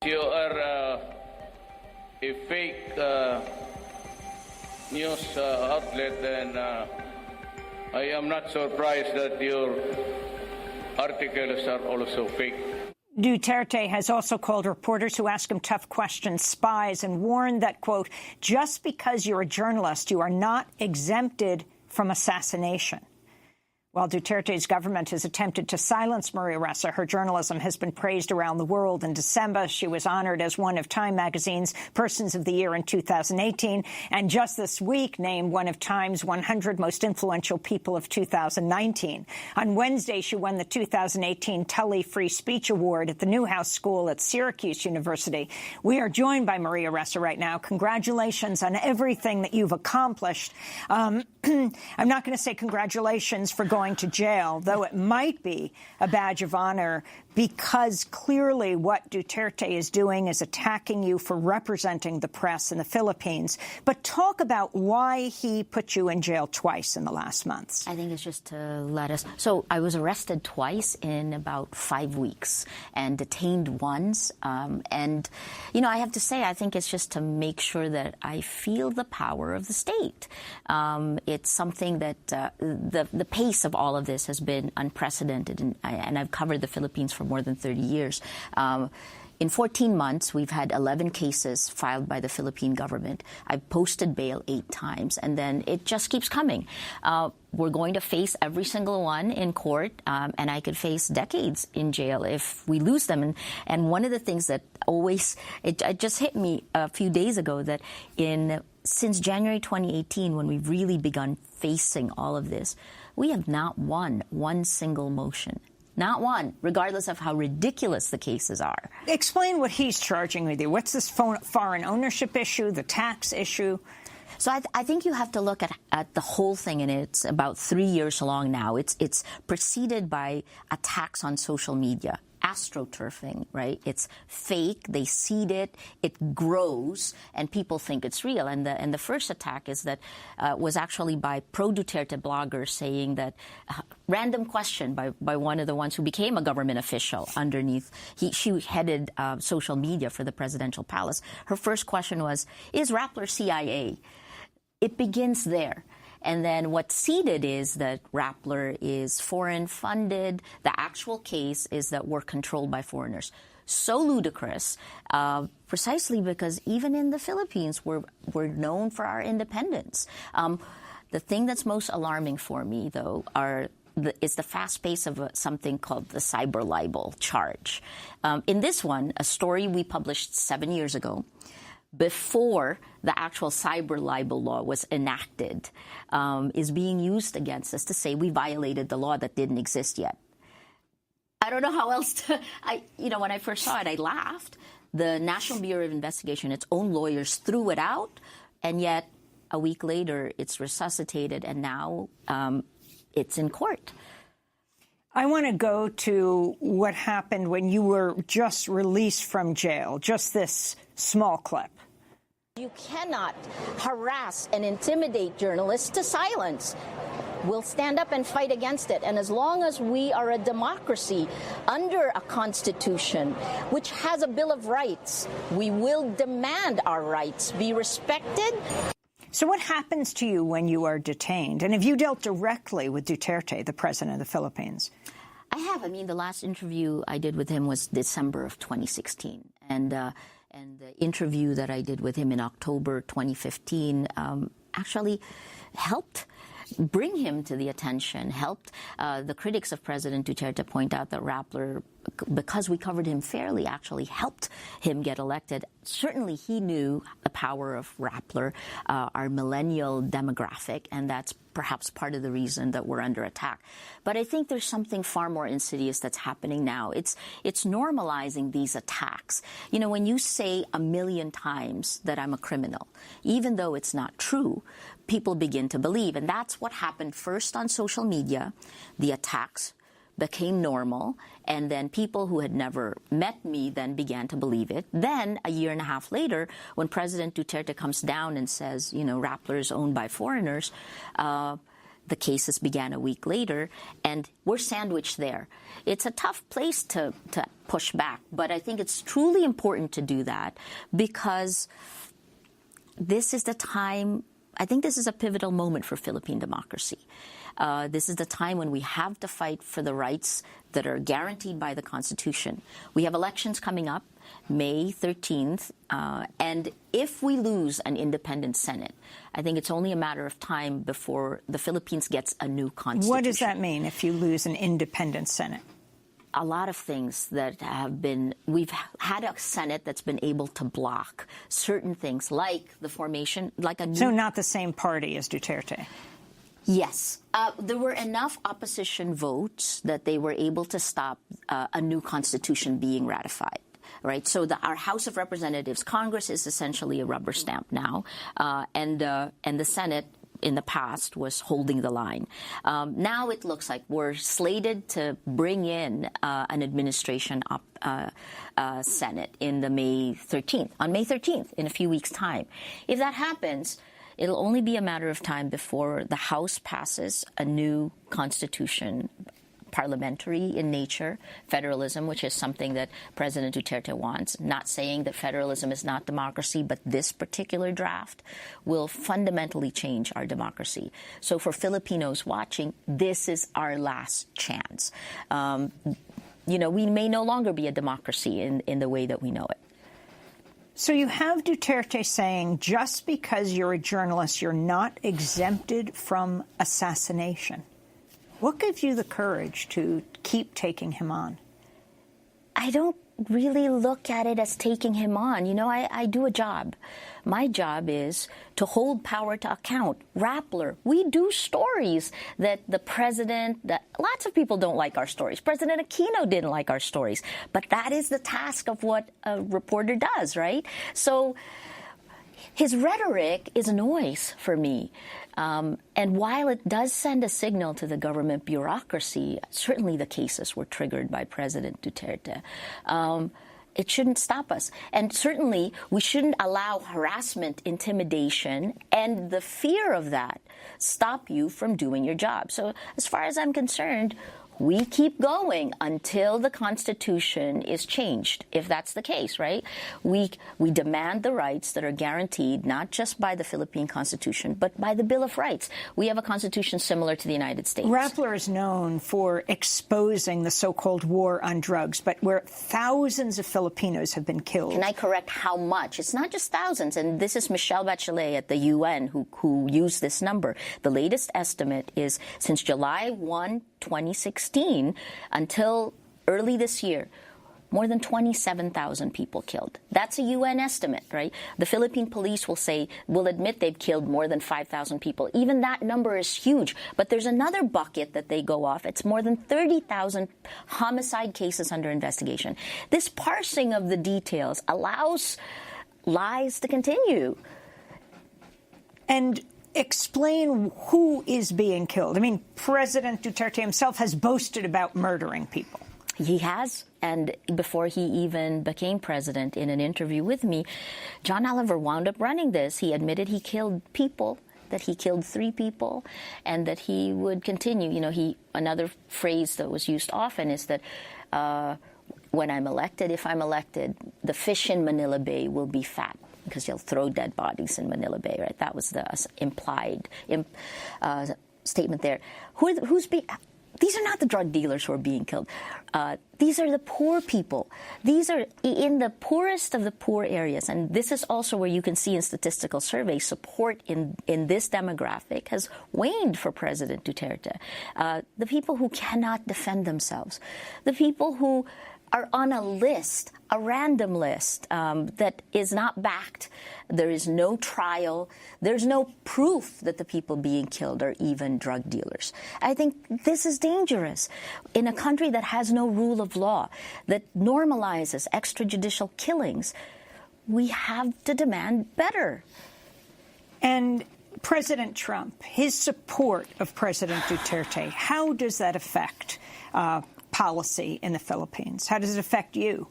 You are a fake news outlet, and I am not surprised that your articles are also fake. Duterte has also called reporters who ask him tough questions spies and warned that, quote, just because you're a journalist, you are not exempted from assassination. While Duterte's government has attempted to silence Maria Ressa, her journalism has been praised around the world. In December, she was honored as one of Time magazine's Persons of the Year in 2018, and just this week named one of Time's 100 most influential people of 2019. On Wednesday, she won the 2018 Tully Free Speech Award at the Newhouse School at Syracuse University. We are joined by Maria Ressa right now. Congratulations on everything that you've accomplished. I'm not going to say congratulations for going to jail, though it might be a badge of honor, because clearly what Duterte is doing is attacking you for representing the press in the Philippines. But talk about why he put you in jail twice in the last months. I think it's just to let us... So I was arrested twice in about 5 weeks and detained once. And, you know, I have to say, I think it's just to make sure that I feel the power of the state. It's something that the pace of all of this has been unprecedented. And I've covered the Philippines for more than 30 years. In 14 months, we've had 11 cases filed by the Philippine government. I've posted bail 8 times, and then it just keeps coming. We're going to face every single one in court, and I could face decades in jail if we lose them. And one of the things that it just hit me a few days ago that since January 2018, when we've really begun facing all of this, we have not won one single motion Not one, regardless of how ridiculous the cases are. Explain what he's charging with you. What's this foreign ownership issue, the tax issue? So I think you have to look at the whole thing, and it's about 3 years long now. It's preceded by attacks on social media, astroturfing, right? It's fake. They seed it. It grows, and people think it's real. And the first attack is that was actually by pro-Duterte bloggers saying that random question by one of the ones who became a government official underneath. She headed social media for the presidential palace. Her first question was, "Is Rappler CIA?" It begins there. And then what's seeded is that Rappler is foreign funded. The actual case is that we're controlled by foreigners. So ludicrous, precisely because even in the Philippines, we're known for our independence. The thing that's most alarming for me, though, is the fast pace of something called the cyber libel charge. In this one, a story we published 7 years ago, before the actual cyber libel law was enacted, is being used against us to say we violated the law that didn't exist yet. I don't know how else to, when I first saw it, I laughed. The National Bureau of Investigation, its own lawyers threw it out, and yet a week later it's resuscitated, and now it's in court. I want to go to what happened when you were just released from jail, just this small clip. You cannot harass and intimidate journalists to silence. We'll stand up and fight against it. And as long as we are a democracy under a constitution which has a Bill of Rights, we will demand our rights be respected. So what happens to you when you are detained? And have you dealt directly with Duterte, the president of the Philippines? I have. I mean, the last interview I did with him was December of 2016. And the interview that I did with him in October 2015 actually helped bring him to the attention, helped the critics of President Duterte point out that Rappler, because we covered him fairly, actually helped him get elected. Certainly he knew the power of Rappler, our millennial demographic, and that's perhaps part of the reason that we're under attack. But I think there's something far more insidious that's happening now. It's normalizing these attacks. You know, when you say 1,000,000 times that I'm a criminal, even though it's not true, people begin to believe. And that's what happened first on social media. The attacks became normal, and then people who had never met me then began to believe it. Then, a year and a half later, when President Duterte comes down and says, you know, Rappler is owned by foreigners, the cases began a week later, and we're sandwiched there. It's a tough place to push back, but I think it's truly important to do that because this is the time. I think this is a pivotal moment for Philippine democracy. This is the time when we have to fight for the rights that are guaranteed by the Constitution. We have elections coming up, May 13th, and if we lose an independent Senate, I think it's only a matter of time before the Philippines gets a new Constitution. What does that mean if you lose an independent Senate? A lot of things that have been, we've had a Senate that's been able to block certain things like the formation, like a new... So not the same party as Duterte? Yes. There were enough opposition votes that they were able to stop a new constitution being ratified. Right, so our House of Representatives, Congress is essentially a rubber stamp now, and the Senate in the past was holding the line. Now it looks like we're slated to bring in an administration Senate in on May 13th, in a few weeks' time. If that happens, it'll only be a matter of time before the House passes a new constitution, parliamentary in nature, federalism, which is something that President Duterte wants. Not saying that federalism is not democracy, but this particular draft will fundamentally change our democracy. So for Filipinos watching, this is our last chance. You know, we may no longer be a democracy in the way that we know it. So you have Duterte saying just because you're a journalist, you're not exempted from assassination. What gives you the courage to keep taking him on? I don't really look at it as taking him on. You know, I do a job. My job is to hold power to account. Rappler, we do stories that the president, that lots of people don't like our stories. President Aquino didn't like our stories. But that is the task of what a reporter does, right? So his rhetoric is noise for me. And while it does send a signal to the government bureaucracy, certainly the cases were triggered by President Duterte, it shouldn't stop us. And certainly we shouldn't allow harassment, intimidation, and the fear of that stop you from doing your job. So as far as I'm concerned, we keep going until the Constitution is changed, if that's the case, right? We demand the rights that are guaranteed not just by the Philippine Constitution, but by the Bill of Rights. We have a Constitution similar to the United States. Rappler is known for exposing the so-called war on drugs, but where thousands of Filipinos have been killed. Can I correct how much? It's not just thousands, and this is Michelle Bachelet at the UN who used this number. The latest estimate is since July 1, 2016 until early this year, more than 27,000 people killed. That's a UN estimate, right? The Philippine police will admit they've killed more than 5,000 people. Even that number is huge. But there's another bucket that they go off. It's more than 30,000 homicide cases under investigation. This parsing of the details allows lies to continue. And explain who is being killed. I mean, President Duterte himself has boasted about murdering people. He has, and before he even became president, in an interview with me, John Oliver wound up running this. He admitted he killed people, that he killed 3 people, and that he would continue. You know, another phrase that was used often is that when I'm elected, if I'm elected, the fish in Manila Bay will be fat, because you'll throw dead bodies in Manila Bay, right? That was the implied statement there. These are not the drug dealers who are being killed. These are the poor people. These are in the poorest of the poor areas. And this is also where you can see in statistical surveys support in this demographic has waned for President Duterte. The people who cannot defend themselves. The people who are on a list, a random list that is not backed. There is no trial. There's no proof that the people being killed are even drug dealers. I think this is dangerous. In a country that has no rule of law, that normalizes extrajudicial killings, we have to demand better. And President Trump, his support of President Duterte, how does that affect policy in the Philippines? How does it affect you?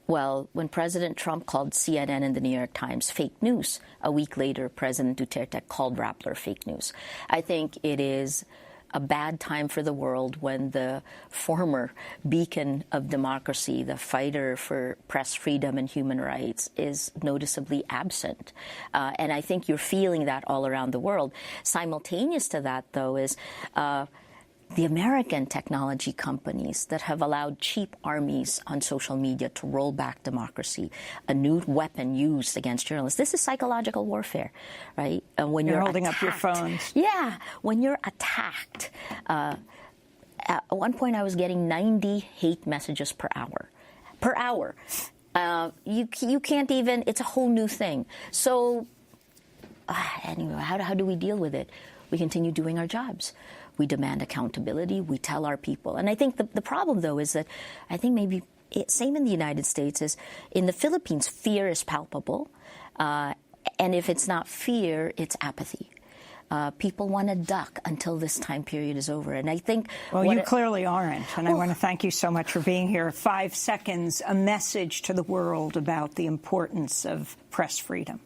Well, when President Trump called CNN and the New York Times fake news, a week later, President Duterte called Rappler fake news. I think it is a bad time for the world when the former beacon of democracy, the fighter for press freedom and human rights, is noticeably absent. And I think you're feeling that all around the world. Simultaneous to that, though, is the American technology companies that have allowed cheap armies on social media to roll back democracy, a new weapon used against journalists. This is psychological warfare, right? And when you're holding attacked, up your phones. Yeah, when you're attacked. At one point, I was getting 90 hate messages per hour. Per hour. You can't even, it's a whole new thing. So anyway, how do we deal with it? We continue doing our jobs. We demand accountability. We tell our people. And I think the problem, though, is that I think maybe same in the United States is in the Philippines, fear is palpable. And if it's not fear, it's apathy. People want to duck until this time period is over. And I think... Well, you clearly aren't. And I want to thank you so much for being here. 5 seconds, a message to the world about the importance of press freedom.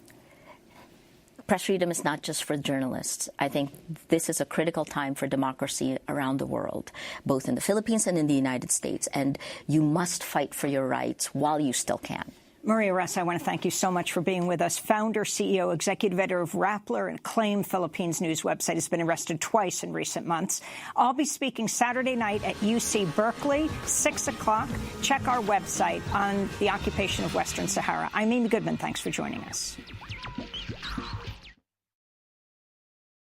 Press freedom is not just for journalists. I think this is a critical time for democracy around the world, both in the Philippines and in the United States. And you must fight for your rights while you still can. Maria Ressa, I want to thank you so much for being with us. Founder, CEO, executive editor of Rappler, an acclaimed Philippines news website, has been arrested twice in recent months. I'll be speaking Saturday night at UC Berkeley, 6 o'clock. Check our website on the occupation of Western Sahara. I'm Amy Goodman. Thanks for joining us.